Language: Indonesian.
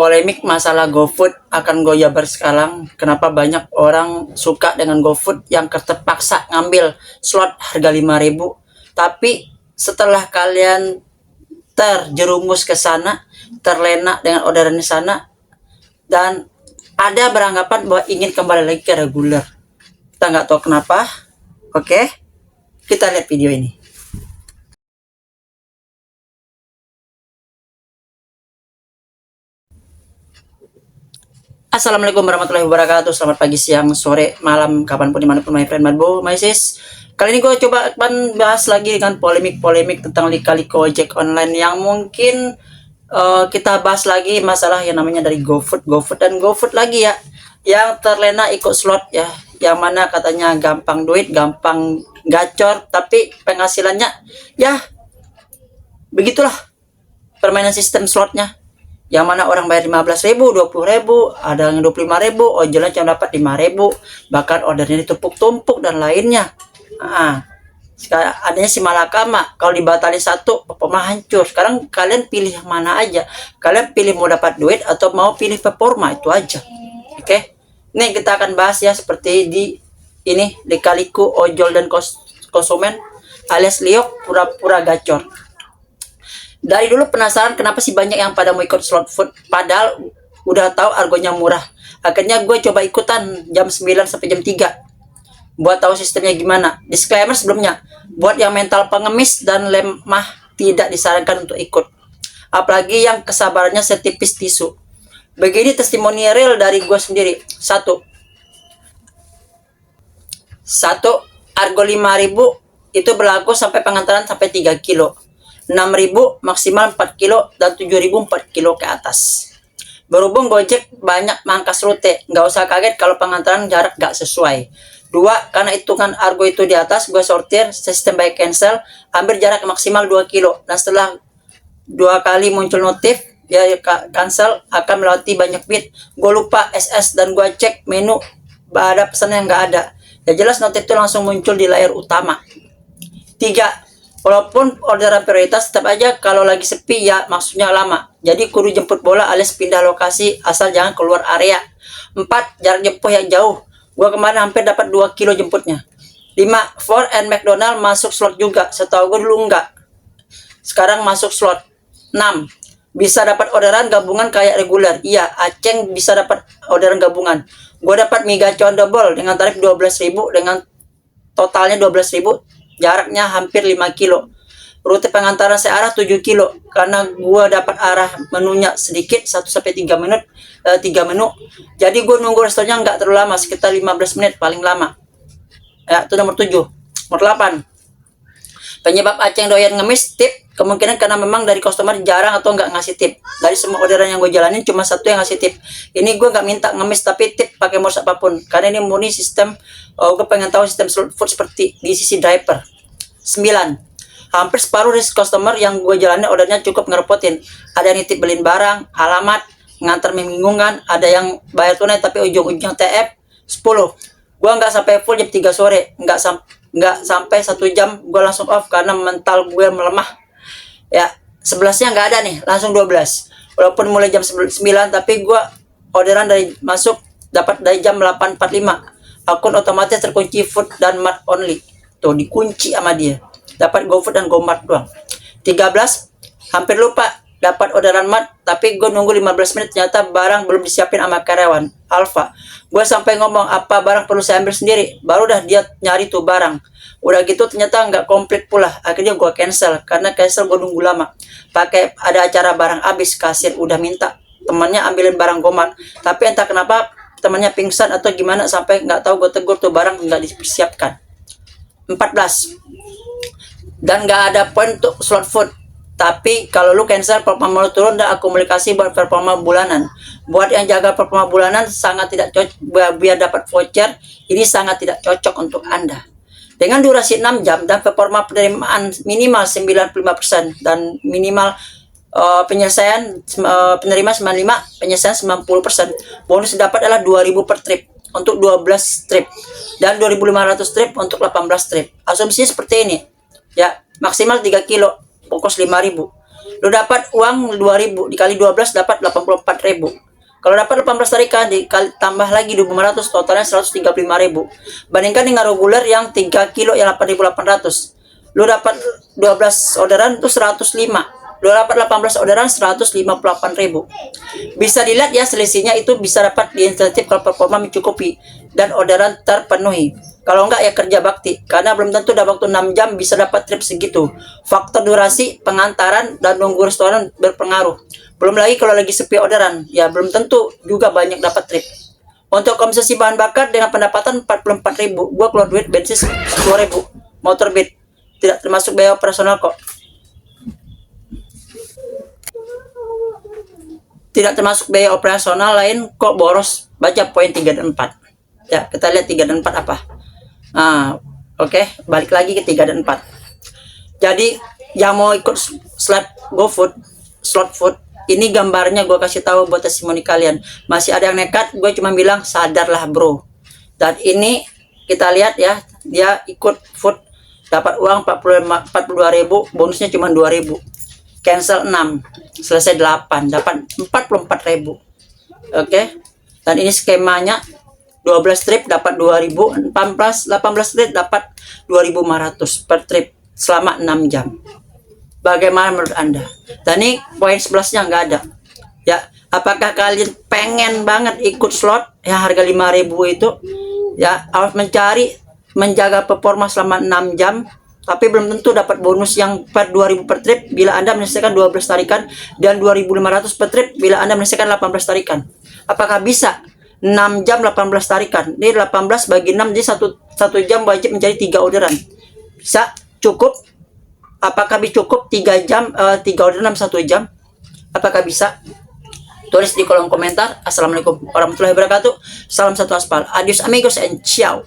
Polemik masalah GoFood akan goyah bersekarang. Kenapa banyak orang suka dengan GoFood yang terpaksa ngambil slot harga 5.000. Tapi setelah kalian terjerumus ke sana, terlena dengan orderan di sana, dan ada beranggapan bahwa ingin kembali lagi ke reguler. Kita nggak tahu kenapa. Oke, kita lihat video ini. Assalamualaikum warahmatullahi wabarakatuh. Selamat pagi, siang, sore, malam, kapanpun dimanapun my friend, my bro, my sis. Kali ini gue coba akan bahas lagi dengan polemik-polemik tentang lika-liku ojek online yang mungkin kita bahas lagi masalah yang namanya dari GoFood dan GoFood lagi ya, yang terlena ikut slot ya, yang mana katanya gampang duit, gampang gacor, tapi penghasilannya ya begitulah permainan sistem slotnya. Yang mana orang bayar 15.000, 20.000, ada yang 25.000, ojolnya cuma dapat 5.000, bahkan ordernya ditumpuk-tumpuk dan lainnya. Sekarang adanya si malakama, kalau dibatalin satu, performa hancur. Sekarang kalian pilih yang mana aja. Kalian pilih mau dapat duit atau mau pilih performa, itu aja. Oke. Nih kita akan bahas ya seperti di ini, lika-liku ojol dan konsumen alias liok pura-pura gacor. Dari dulu penasaran kenapa sih banyak yang pada mau ikut slot food, padahal udah tahu harganya murah. Akhirnya gue coba ikutan jam 9 sampai jam 3 buat tahu sistemnya gimana. Disclaimer sebelumnya, buat yang mental pengemis dan lemah tidak disarankan untuk ikut, apalagi yang kesabarannya setipis tisu. Begini testimoni real dari gue sendiri. Satu, harga 5.000 itu berlaku sampai pengantaran sampai 3 kilo. 6.000 maksimal 4 kilo dan 7.000 4 kilo ke atas. Berhubung Gojek banyak mangkas rute, nggak usah kaget kalau pengantaran jarak nggak sesuai. 2, karena hitungan argo itu di atas, gue sortir sistem by cancel, ambil jarak maksimal 2 kilo. Dan setelah 2 kali muncul notif, ya cancel akan melewati banyak bit. Gue lupa SS dan gue cek menu, ada pesan yang nggak ada. Ya jelas notif itu langsung muncul di layar utama. 3, walaupun orderan prioritas, tetap aja kalau lagi sepi ya maksudnya lama. Jadi kudu jemput bola alias pindah lokasi asal jangan keluar area. 4, jarak jemput yang jauh. Gua kemarin hampir dapat 2 kilo jemputnya. 5, Ford and McDonald masuk slot juga. Setahu gue dulu enggak. Sekarang masuk slot. 6, bisa dapat orderan gabungan kayak reguler. Iya, Aceng bisa dapat orderan gabungan. Gue dapat mie gacuan double dengan tarif 12.000 dengan totalnya 12.000. Jaraknya hampir 5 kilo. Rute pengantaran searah 7 kilo. Karena gue dapat arah menunya sedikit, 1-3 menit, 3 menu. Jadi gue nunggu restonya nggak terlalu lama, sekitar 15 menit paling lama. Ya, itu nomor 7. Nomor 8. Penyebab Aceng doyan ngemis, tip. Kemungkinan karena memang dari customer jarang atau nggak ngasih tip. Dari semua orderan yang gue jalanin cuma satu yang ngasih tip. Ini gue nggak minta ngemis tapi tip pakai modus apapun. Karena ini murni sistem, gue pengen tahu sistem food seperti di sisi driver. 9, hampir separuh dari customer yang gue jalanin ordernya cukup ngerepotin. Ada yang nitip beliin barang, alamat, ngantar membingungkan. Ada yang bayar tunai tapi ujung-ujungnya TF. 10, gue nggak sampai full jam 3 sore. Nggak sampai 1 jam gue langsung off karena mental gue melemah. Ya, 11-nya nggak ada nih, langsung 12. Walaupun mulai jam 9 tapi gue orderan dari masuk dapat dari jam 8.45. Akun otomatis terkunci food dan mart only. Tuh dikunci sama dia. Dapat GoFood dan GoMart doang. 13, hampir lupa dapat orderan mart tapi gue nunggu 15 menit ternyata barang belum disiapin sama karyawan Alfa. Gue sampai ngomong apa barang perlu saya ambil sendiri, baru dah dia nyari tuh barang. Udah gitu ternyata nggak komplit pula. Akhirnya gue cancel karena cancel gue nunggu lama. Pakai ada acara barang habis, kasir udah minta temannya ambilin barang GoMart, tapi entah kenapa temannya pingsan atau gimana sampai nggak tahu, gue tegur tuh barang nggak dipersiapkan. 14, dan nggak ada poin untuk slot food. Tapi kalau lu cancel performa lu turun dan akumulasi buat performa bulanan. Buat yang jaga performa bulanan sangat tidak cocok, biar dapat voucher ini sangat tidak cocok untuk Anda. Dengan durasi 6 jam dan performa penerimaan minimal 95% dan minimal penyelesaian penerima 95, penyelesaian 90%. Bonus dapat adalah 2.000 per trip untuk 12 trip dan 2.500 trip untuk 18 trip. Asumsinya seperti ini. Ya, maksimal 3 kilo, fokus 5.000. Lu dapat uang 2.000 dikali 12 dapat 84.000. Kalau dapat 18 tarikan dikali tambah lagi 2.500 totalnya 135.000. Bandingkan dengan reguler yang 3 kilo yang 8.800. Lu dapat 12 orderan itu 105. Lu dapat 18 orderan 158.000. Bisa dilihat ya selisihnya itu bisa dapat di insentif kalau performa mencukupi dan orderan terpenuhi. Kalau enggak ya kerja bakti, karena belum tentu dalam waktu 6 jam bisa dapat trip segitu. Faktor durasi, pengantaran, dan nunggu restoran berpengaruh. Belum lagi kalau lagi sepi orderan, ya belum tentu juga banyak dapat trip. Untuk konsumsi bahan bakar dengan pendapatan 44.000, gua keluar duit bensin 10.000, motor beat, tidak termasuk biaya operasional kok. Tidak termasuk biaya operasional lain kok boros. Baca poin 3 dan 4. Ya, kita lihat 3 dan 4 apa. Oke, balik lagi ke 3 dan 4. Jadi, yang mau ikut slot food, ini gambarnya gue kasih tahu buat testimoni kalian. Masih ada yang nekat, gue cuma bilang sadarlah bro. Dan ini kita lihat ya, dia ikut food dapat uang 42.000, bonusnya cuma 2.000. Cancel 6, selesai 8, dapat 44.000. Oke. Dan ini skemanya 12 trip dapat 2.000, 18 trip dapat 2.500 per trip selama 6 jam. Bagaimana menurut Anda? Dan ini poin 11-nya nggak ada. Ya, apakah kalian pengen banget ikut slot yang harga 5.000 itu? Ya, harus menjaga performa selama 6 jam, tapi belum tentu dapat bonus yang per 2.000 per trip bila Anda menyelesaikan 12 tarikan dan 2.500 per trip bila Anda menyelesaikan 18 tarikan. Apakah bisa 6 jam 18 tarikan? Ini 18 bagi 6 jadi 1 jam wajib mencari 3 orderan. Bisa? Cukup? Apakah cukup 3 jam 3 orderan 1 jam? Apakah bisa? Tulis di kolom komentar. Assalamualaikum warahmatullahi wabarakatuh. Salam satu aspal. Adios amigos and ciao.